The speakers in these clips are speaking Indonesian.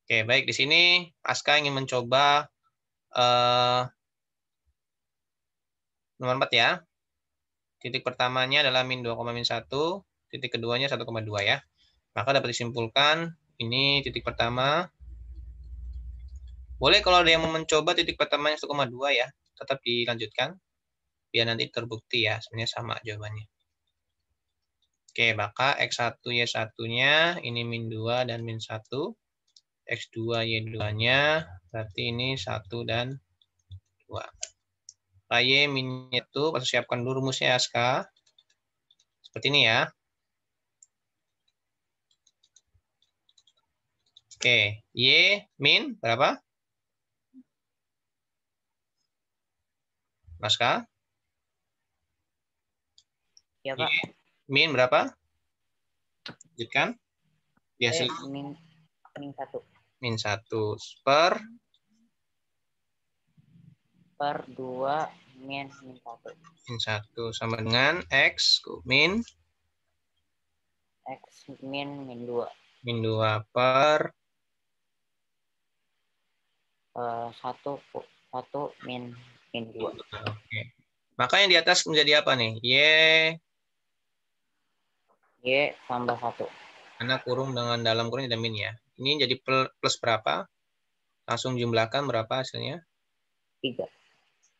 Oke, baik. Di sini Aska ingin mencoba nomor 4 ya. Titik pertamanya adalah min 2,-1. Titik keduanya 1,2 ya. Maka dapat disimpulkan ini titik pertama. Boleh kalau ada yang mau mencoba titik pertamanya 1,2 ya. Tetap dilanjutkan. Biar nanti terbukti ya. Sebenarnya sama jawabannya. Oke, maka X1 Y1-nya ini min 2 dan min 1. X2 Y2-nya berarti ini 1 dan 2. Y minnya itu, siapkan dulu rumusnya Aska. Seperti ini ya. Oke, Y min berapa? Aska? Ya, Y Pak. min berapa? Lanjutkan. Biasa min 1. Min 1 per 2 min 1. Min 1 sama dengan X min X min 2. Min 2 per 1 min 2. Oke. Maka yang di atas menjadi apa nih? Y tambah 1. Karena kurung dengan dalam kurung ada min ya. Ini jadi plus berapa? Langsung jumlahkan berapa hasilnya? 3.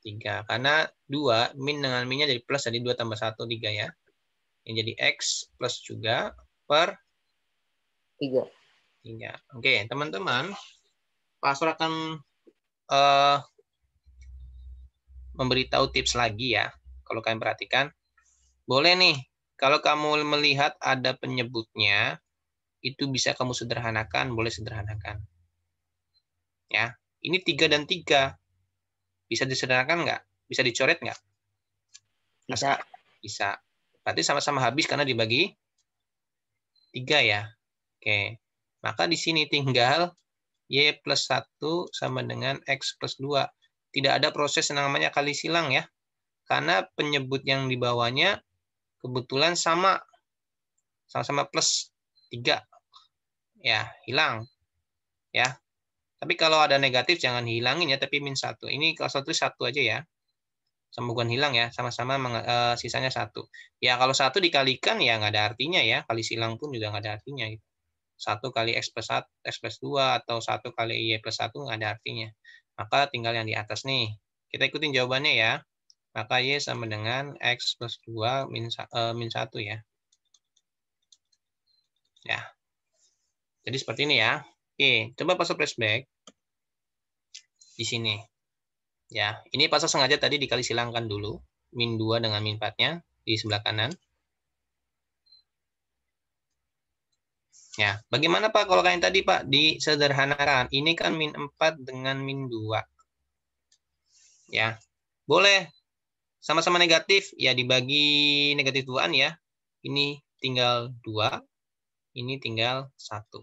3. Karena 2, min dengan minnya jadi plus, jadi 2 tambah 1, 3 ya. Yang jadi X plus juga per 3. 3. Oke, teman-teman. Pak Asur akan memberitahu tips lagi ya. Kalau kalian perhatikan. Boleh nih, kalau kamu melihat ada penyebutnya, itu bisa kamu sederhanakan, boleh sederhanakan. Ya, ini 3 dan 3. Bisa disederhanakan nggak? Bisa dicoret nggak? Bisa. Bisa. Berarti sama-sama habis karena dibagi 3 ya. Oke. Maka di sini tinggal Y plus 1 sama dengan X plus 2. Tidak ada proses yang namanya kali silang ya. Karena penyebut yang di bawahnya kebetulan sama-sama plus 3. Ya, hilang. Ya. Tapi kalau ada negatif jangan hilangin ya, tapi min 1. Ini kalau 1 aja ya. Sama bukan hilang ya, sama-sama sisanya 1. Ya kalau 1 dikalikan ya nggak ada artinya ya, kali silang pun juga nggak ada artinya. 1 kali X plus 1, X plus 2, atau 1 kali Y plus 1 nggak ada artinya. Maka tinggal yang di atas nih. Kita ikutin jawabannya ya. Maka Y sama dengan X plus 2 min 1 ya. Ya. Jadi seperti ini ya. Oke, coba pasang flashback di sini. Ya, ini pasang sengaja tadi dikali silangkan dulu. Min 2 dengan min 4-nya di sebelah kanan. Ya, bagaimana Pak kalau kayak tadi Pak disederhanakan? Ini kan min 4 dengan min 2. Ya, boleh sama-sama negatif, ya dibagi negatif 2-an ya. Ini tinggal 2, ini tinggal 1.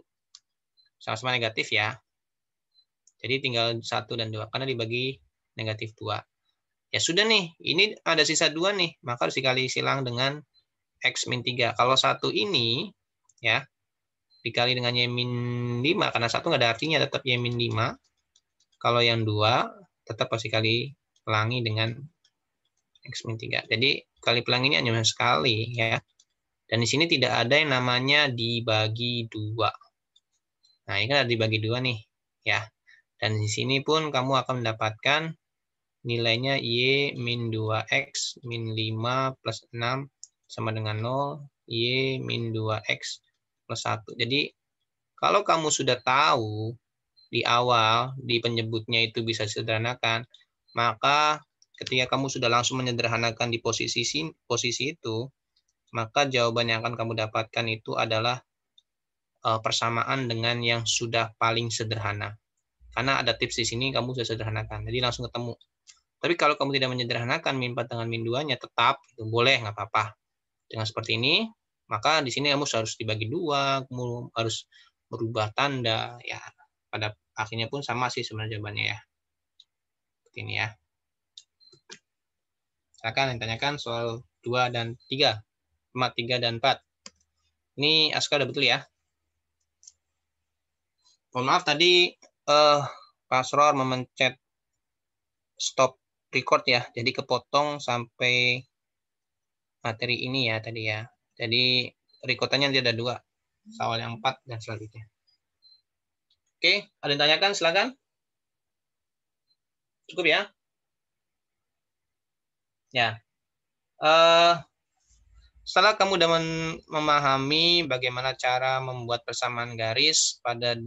Sama-sama negatif ya. Jadi tinggal 1 dan 2, karena dibagi negatif 2. Ya sudah nih, ini ada sisa 2 nih, maka harus dikali silang dengan X min 3. Kalau 1 ini, ya, dikali dengan Y min 5, karena 1 nggak ada artinya, tetap Y min 5. Kalau yang 2, tetap harus dikali pelangi dengan X min 3. Jadi, kali pelangi ini hanya sekali, ya. Dan di sini tidak ada yang namanya dibagi 2. Nah, ini kan ada dibagi 2 nih, ya. Dan di sini pun kamu akan mendapatkan nilainya Y min 2X min 5 plus 6 sama dengan 0. Y min 2X plus 1. Jadi, kalau kamu sudah tahu di awal, di penyebutnya itu bisa disederhanakan, maka ketika kamu sudah langsung menyederhanakan di posisi itu, maka jawaban yang akan kamu dapatkan itu adalah persamaan dengan yang sudah paling sederhana. Karena ada tips di sini, kamu sudah sederhanakan. Jadi langsung ketemu. Tapi kalau kamu tidak menyederhanakan min 4 dengan min 2-nya, tetap itu boleh, nggak apa-apa. Dengan seperti ini, maka di sini kamu harus dibagi 2, kamu harus merubah tanda. Ya, pada akhirnya pun sama sih sebenarnya jawabannya ya. Seperti ini ya. Silakan yang tanyakan soal 2 dan 3. 3 dan 4. Ini Aska udah betul ya? Mohon maaf tadi Pak Asror memencet stop record ya. Jadi kepotong sampai materi ini ya tadi ya. Jadi rekordannya nanti ada 2. Soal yang 4 dan selanjutnya. Oke, ada yang tanyakan silakan. Cukup ya? Ya. Setelah kamu udah memahami bagaimana cara membuat persamaan garis pada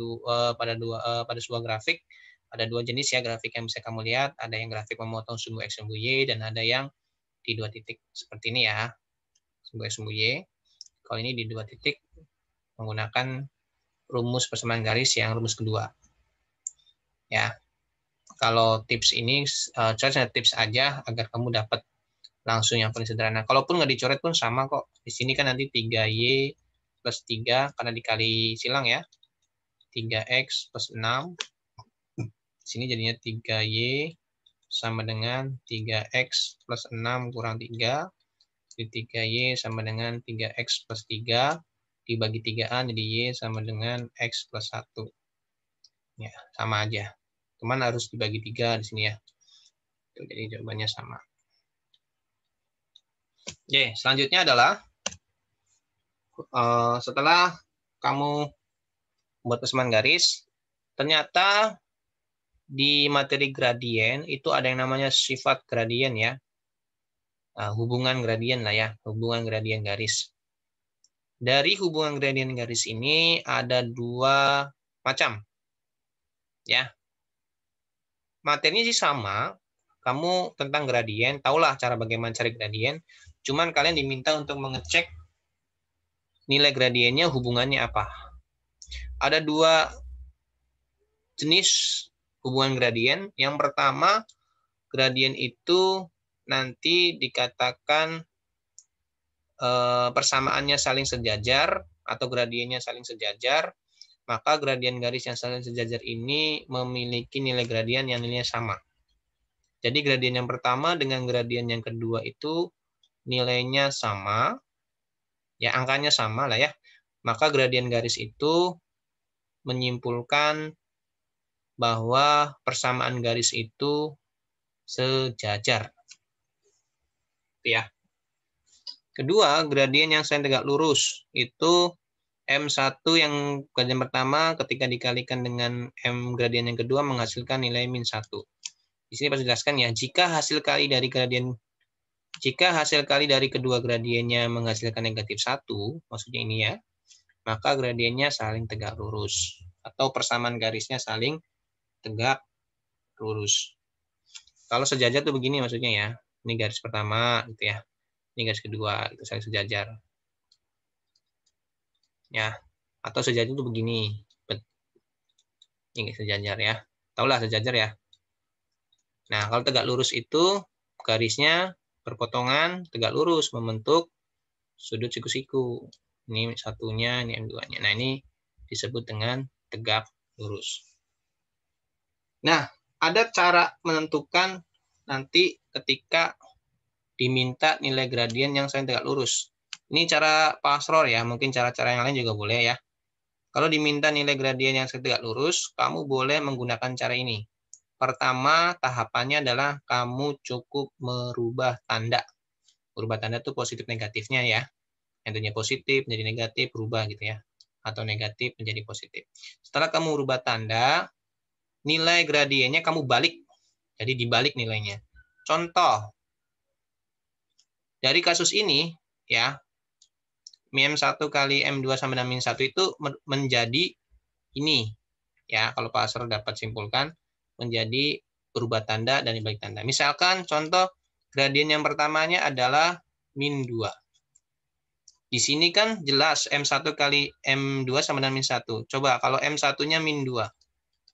sebuah grafik, ada 2 jenis ya grafik yang bisa kamu lihat. Ada yang grafik memotong sumbu X sumbu Y dan ada yang di 2 titik seperti ini ya, sumbu X sumbu Y. Kalau ini di 2 titik menggunakan rumus persamaan garis yang rumus kedua. Ya, kalau tips ini saya tips aja agar kamu dapat langsung yang paling sederhana. Kalaupun nggak dicoret pun sama kok. Di sini kan nanti 3Y plus 3 karena dikali silang ya. 3X plus 6. Di sini jadinya 3Y sama dengan 3X plus 6 kurang 3. Jadi 3Y sama dengan 3X plus 3. Dibagi 3an jadi Y sama dengan X plus 1. Ya, sama aja. Cuman harus dibagi 3 di sini ya. Jadi jawabannya sama. Oke, selanjutnya adalah setelah kamu buat persamaan garis, ternyata di materi gradien itu ada yang namanya sifat gradien ya. Nah, hubungan gradien lah ya, hubungan gradien garis. Dari hubungan gradien garis ini ada 2 macam. Ya. Materinya sih sama, kamu tentang gradien, tahulah cara bagaimana cari gradien. Cuman kalian diminta untuk mengecek nilai gradiennya hubungannya apa. Ada 2 jenis hubungan gradien. Yang pertama, gradien itu nanti dikatakan persamaannya saling sejajar atau gradiennya saling sejajar, maka gradien garis yang saling sejajar ini memiliki nilai gradien yang nilainya sama. Jadi gradien yang pertama dengan gradien yang kedua itu nilainya sama, ya angkanya sama lah ya. Maka gradien garis itu menyimpulkan bahwa persamaan garis itu sejajar. Ya. Kedua, gradien yang saling tegak lurus itu M1 yang gradien pertama ketika dikalikan dengan M gradien yang kedua menghasilkan nilai -1. Di sini pas dijelaskan ya, jika hasil kali dari kedua gradiennya menghasilkan -1, maksudnya ini ya, maka gradiennya saling tegak lurus atau persamaan garisnya saling tegak lurus. Kalau sejajar tuh begini maksudnya ya. Ini garis pertama gitu ya. Ini garis kedua itu saling sejajar. Ya. Atau sejajar tuh begini. Ini sejajar ya. Taulah sejajar ya. Nah, kalau tegak lurus itu garisnya berpotongan tegak lurus membentuk sudut siku-siku. Ini satunya, ini M2-nya. Nah, ini disebut dengan tegak lurus. Nah, ada cara menentukan nanti ketika diminta nilai gradien yang saling tegak lurus. Ini cara Pak Asror ya, mungkin cara-cara yang lain juga boleh ya. Kalau diminta nilai gradien yang saling tegak lurus, kamu boleh menggunakan cara ini. Pertama, tahapannya adalah kamu cukup merubah tanda. Merubah tanda itu positif negatifnya ya. Yang tadinya positif menjadi negatif, berubah gitu ya. Atau negatif menjadi positif. Setelah kamu merubah tanda, nilai gradiennya kamu balik. Jadi dibalik nilainya. Contoh, dari kasus ini, ya, M1 kali M2 sama dengan -1 itu menjadi ini. Ya, kalau Pak Asror dapat simpulkan, menjadi berubah tanda dan dibalik tanda. Misalkan contoh, gradien yang pertamanya adalah -2. Di sini kan jelas M1 kali M2 sama dengan -1. Coba kalau M1-nya -2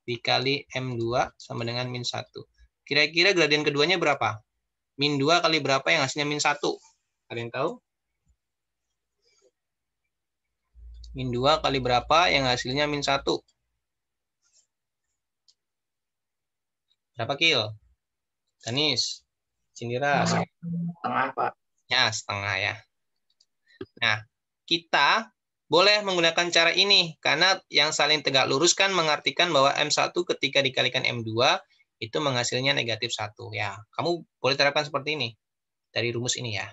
dikali M2 sama dengan -1. Kira-kira gradien keduanya berapa? -2 kali berapa yang hasilnya -1? Kalian tahu? -2 kali berapa yang hasilnya -1? Berapa kil? Danis, Cindira. Setengah, Pak. Ya, setengah ya. Nah, kita boleh menggunakan cara ini, karena yang saling tegak lurus kan mengartikan bahwa M1 ketika dikalikan M2 itu menghasilnya negatif 1. Ya, kamu boleh terapkan seperti ini dari rumus ini ya.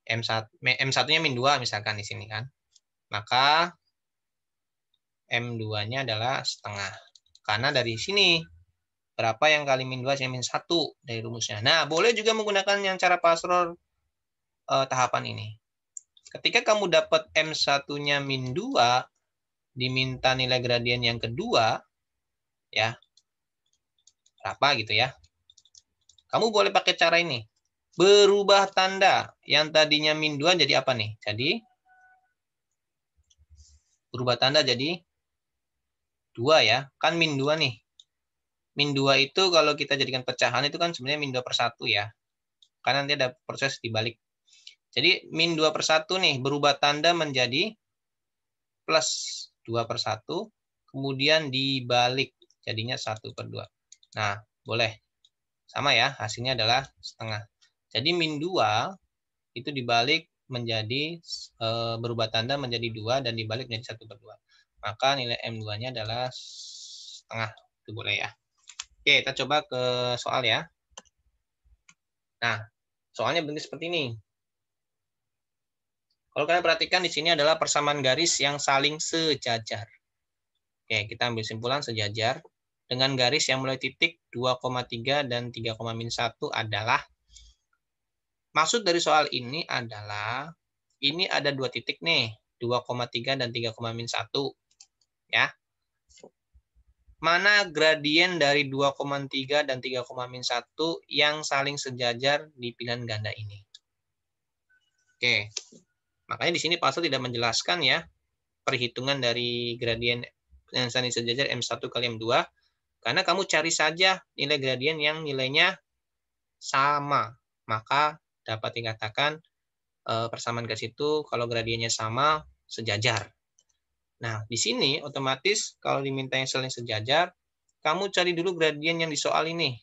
M1-nya min 2 misalkan di sini kan. Maka M2-nya adalah setengah. Karena dari sini, berapa yang kali min 2 min 1 dari rumusnya. Nah, boleh juga menggunakan yang cara Pasror tahapan ini. Ketika kamu dapat M1-nya min 2, diminta nilai gradien yang kedua, ya, berapa gitu ya. Kamu boleh pakai cara ini. Berubah tanda. Yang tadinya min 2 jadi apa nih? Jadi, berubah tanda jadi 2 ya. Kan min 2 nih. Min 2 itu kalau kita jadikan pecahan itu kan sebenarnya min 2 per 1 ya. Karena nanti ada proses dibalik. Jadi min 2 per 1 nih berubah tanda menjadi plus 2 per 1. Kemudian dibalik jadinya 1 per 2. Nah, boleh. Sama ya, hasilnya adalah setengah. Jadi min 2 itu dibalik menjadi berubah tanda menjadi 2 dan dibalik menjadi 1 per 2. Maka nilai M2-nya adalah setengah. Itu boleh ya. Oke, kita coba ke soal ya. Nah, soalnya bentuk seperti ini. Kalau kalian perhatikan di sini adalah persamaan garis yang saling sejajar. Oke, kita ambil simpulan sejajar. Dengan garis yang mulai titik 2,3 dan 3,-1 adalah, maksud dari soal ini adalah, ini ada dua titik nih, 2,3 dan 3,-1. Ya. Mana gradien dari 2,3 dan 3,-1 yang saling sejajar di pilihan ganda ini? Oke. Makanya di sini Pasror tidak menjelaskan ya perhitungan dari gradien yang saling sejajar M1 kali M2, karena kamu cari saja nilai gradien yang nilainya sama. Maka dapat dikatakan persamaan garis itu kalau gradiennya sama sejajar. Nah, di sini otomatis kalau diminta yang saling sejajar, kamu cari dulu gradien yang di soal ini.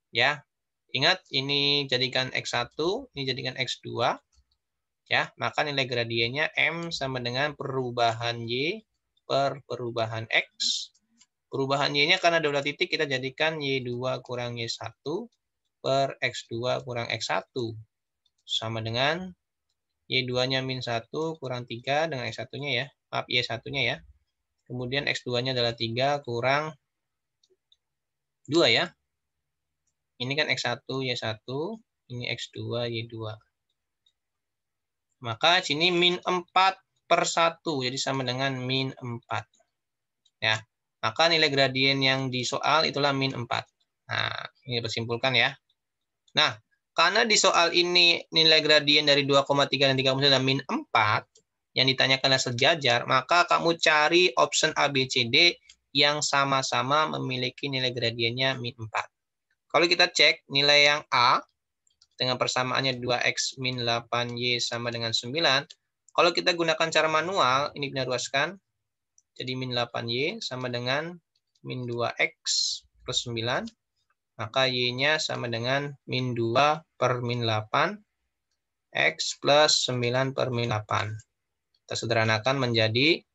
Ya. Ingat ini jadikan X1, ini jadikan X2. Ya, maka nilai gradiennya M sama dengan perubahan Y per perubahan X. Perubahan Y-nya karena ada dua titik, kita jadikan Y2 kurang Y1 per X2 kurang X1. Sama dengan Y2-nya min 1 kurang 3 dengan X1-nya ya. Maaf, Y1-nya ya. Kemudian X2-nya adalah 3 kurang 2 ya. Ini kan X1, Y1. Ini X2, Y2. Maka sini min 4 per 1. Jadi sama dengan min 4. Ya. Maka nilai gradien yang di soal itulah min 4. Nah, ini bersimpulkan ya. Nah, karena di soal ini nilai gradien dari 2,3 dan 3,1 adalah min 4, yang ditanyakan adalah sejajar, maka kamu cari option A, B, C, D yang sama-sama memiliki nilai gradiennya min 4. Kalau kita cek nilai yang A, dengan persamaannya 2X min 8Y sama dengan 9. Kalau kita gunakan cara manual, ini kita ruaskan. Jadi min 8Y sama dengan min 2X plus 9. Maka Y-nya sama dengan min 2 per min 8. X plus 9 per min 8. Kita sederhanakan menjadi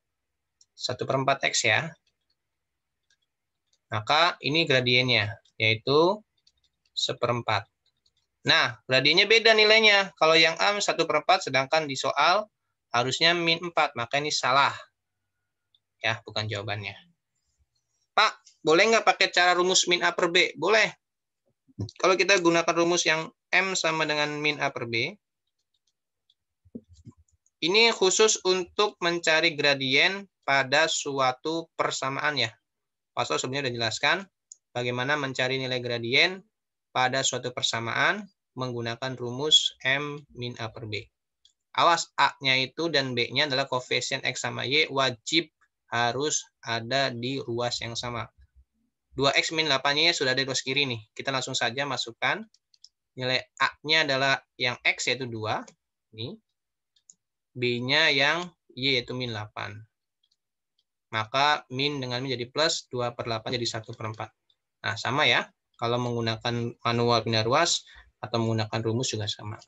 1 per 4X ya. Maka ini gradiennya, yaitu 1/4. Nah, gradiennya beda nilainya. Kalau yang A 1/4, sedangkan di soal harusnya min 4. Maka ini salah. Ya, bukan jawabannya. Pak, boleh nggak pakai cara rumus min A per B? Boleh. Kalau kita gunakan rumus yang M sama dengan min A per B, ini khusus untuk mencari gradien pada suatu persamaan ya. Pastor sebenarnya sudah jelaskan bagaimana mencari nilai gradien pada suatu persamaan menggunakan rumus M min A per B. Awas, A-nya itu dan B-nya adalah koefisien X sama Y wajib harus ada di ruas yang sama. 2X min 8Y sudah ada di ruas kiri nih. Kita langsung saja masukkan. Nilai A-nya adalah yang X yaitu 2. Ini. B-nya yang Y yaitu min 8. Maka min dengan min jadi plus, 2 per 8 jadi 1/4. Nah, sama ya. Kalau menggunakan manual pindah ruas, atau menggunakan rumus juga sama.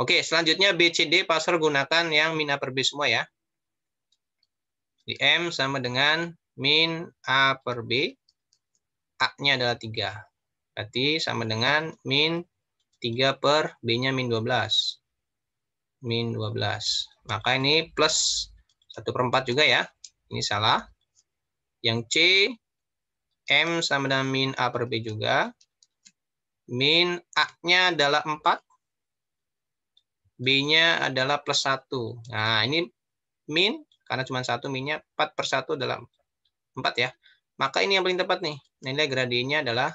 Oke, selanjutnya B, C, D, pasar gunakan yang min A per B semua ya. Di M sama dengan min A per B. A-nya adalah 3. Berarti sama dengan min 3 per B-nya min 12. Min 12. Maka ini plus 1/4 juga ya. Ini salah. Yang C, M sama dengan min A per B juga. Min A-nya adalah 4. B-nya adalah plus 1. Nah, ini min, karena cuma 1 minnya, 4/1 adalah 4 ya. Maka ini yang paling tepat nih. Nilai gradiennya adalah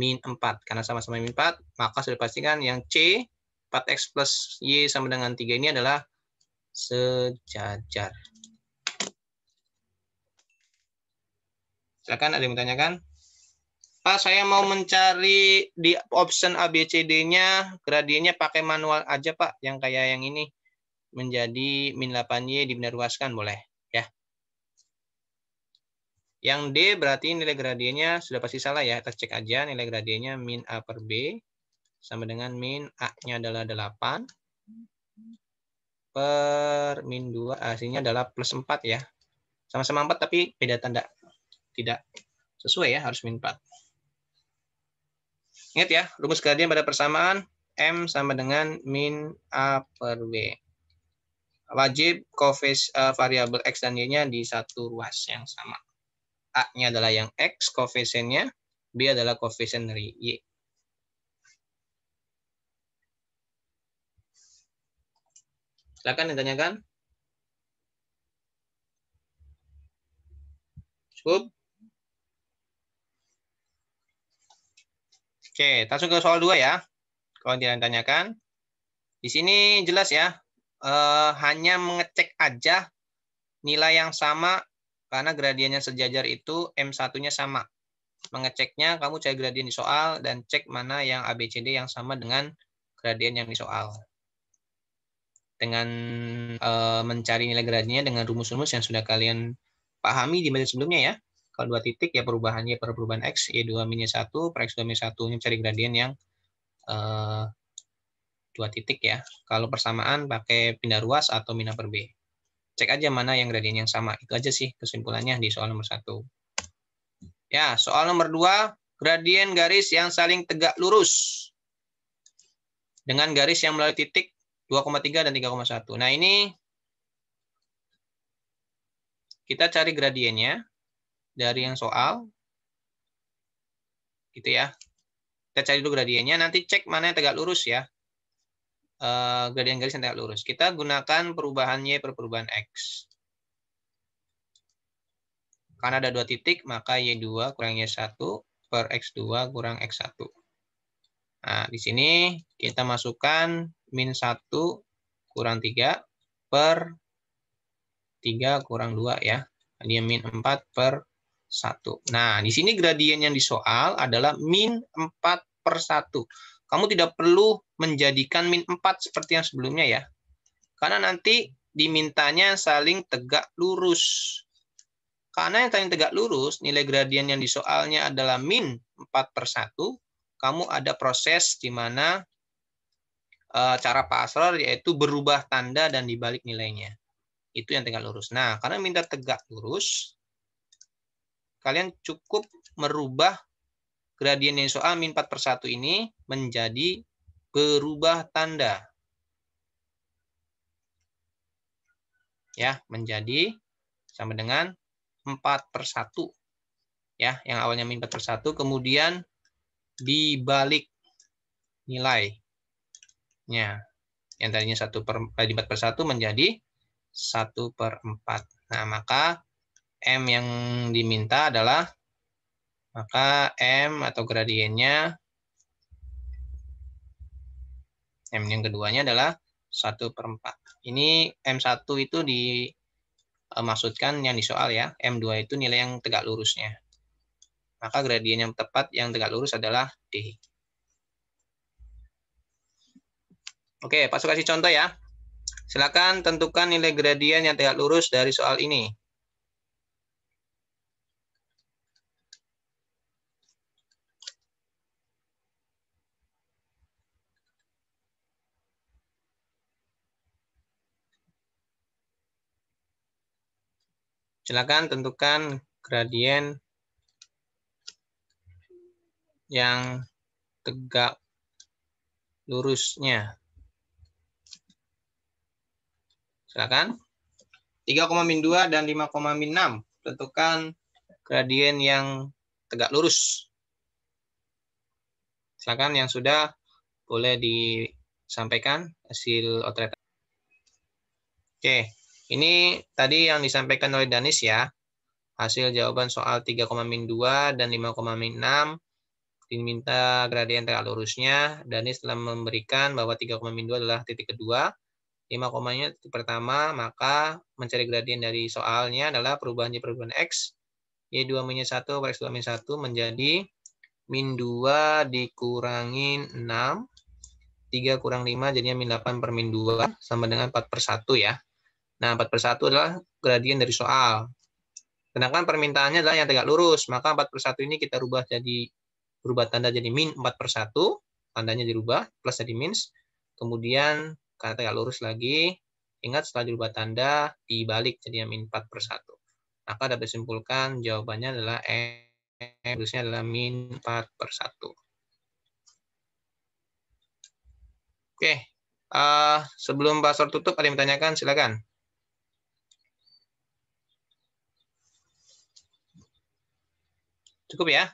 min 4. Karena sama-sama min 4, maka sudah pastikan yang C, 4X plus Y sama dengan 3 ini adalah sejajar. Silakan, ada yang menanyakan? Pak, saya mau mencari di option A, B, C, D-nya, gradiennya pakai manual aja, Pak. Yang kayak yang ini. Menjadi min 8Y dibinaruaskan, boleh. Ya. Yang D berarti nilai gradiennya sudah pasti salah ya. Kita cek aja nilai gradiennya min A per B. Sama dengan min A-nya adalah 8. Per min 2, hasilnya adalah plus 4 ya. Sama-sama 4 tapi beda tanda. Tidak sesuai ya, harus min 4. Ingat ya, rumus gradien pada persamaan M sama dengan min A per B. Wajib variabel X dan Y-nya di satu ruas yang sama. A-nya adalah yang X, koefisiennya. B adalah koefisien dari Y. Silakan ditanyakan. Cukup? Oke, langsung ke soal 2 ya. Kalau tidak ditanyakan. Di sini jelas ya. Hanya mengecek aja nilai yang sama karena gradiennya sejajar itu M1-nya sama. Mengeceknya kamu cari gradien di soal dan cek mana yang ABCD yang sama dengan gradien yang di soal. Dengan mencari nilai gradiennya dengan rumus-rumus yang sudah kalian pahami di materi sebelumnya ya. Kalau 2 titik ya perubahannya per perubahan X, Y2 minus 1 per X2 minus 1. Ini cari gradien yang 2 titik ya. Kalau persamaan pakai pindah ruas atau min A per B. Cek aja mana yang gradien yang sama. Itu aja sih kesimpulannya di soal nomor 1. Ya, soal nomor 2, gradien garis yang saling tegak lurus. Dengan garis yang melalui titik 2,3 dan 3,1. Nah, ini kita cari gradiennya dari yang soal. Gitu ya. Kita cari dulu gradiennya, nanti cek mana yang tegak lurus ya. Gradien garis yang tegak lurus. Kita gunakan perubahan Y per perubahan X. Karena ada 2 titik, maka Y2 kurang Y1 per X2 kurang X1. Nah, di sini kita masukkan min 1 kurang 3 per 3 kurang 2 ya. Dia min 4 per 1. Nah, di sini gradien yang di soal adalah min 4 per 1. Kamu tidak perlu menjadikan min 4 seperti yang sebelumnya ya. Karena nanti dimintanya saling tegak lurus. Karena yang saling tegak lurus, nilai gradien yang di soalnya adalah min 4 per 1. Kamu ada proses di mana cara pasrah yaitu berubah tanda dan dibalik nilainya. Itu yang tegak lurus. Nah, karena minta tegak lurus, kalian cukup merubah gradien yang soal min 4 per 1 ini menjadi berubah tanda. Ya, menjadi sama dengan 4 per 1. Ya, yang awalnya min 4 per 1, kemudian dibalik nilainya. Yang tadinya 4 per 1 menjadi 1 per 4. Nah, maka M yang diminta adalah, maka M atau gradiennya, M yang keduanya adalah 1 per 4. Ini M1 itu dimaksudkan yang di soal ya. M2 itu nilai yang tegak lurusnya. Maka gradien yang tepat yang tegak lurus adalah D. Oke, Pak Su kasih contoh ya. Silakan tentukan nilai gradien yang tegak lurus dari soal ini. Silakan tentukan gradien yang tegak lurusnya. Silakan. 3,-2 dan 5,-6. Tentukan gradien yang tegak lurus. Silakan yang sudah boleh disampaikan hasil otret. Oke, ini tadi yang disampaikan oleh Danis ya. Hasil jawaban soal 3,-2 dan 5,-6. Diminta gradien tegak lurusnya. Danis telah memberikan bahwa 3,-2 adalah titik kedua. 5,-nya titik pertama, maka mencari gradien dari soalnya adalah perubahan Y perubahan X. Y2-1 per X2-1 menjadi min 2 dikurangin 6. 3 kurang 5 jadinya min 8 per min 2 sama dengan 4/1 ya. Nah, 4/1 adalah gradien dari soal. Sedangkan permintaannya adalah yang tegak lurus, maka 4/1 ini kita rubah jadi berubah tanda jadi min 4/1, tandanya dirubah, plus jadi minus. Kemudian karena tegak lurus lagi, ingat setelah dirubah tanda dibalik jadi min 4/1. Maka dapat disimpulkan jawabannya adalah lurusnya adalah min 4/1. Oke, sebelum password tutup ada yang ditanyakan, silakan. Cukup ya?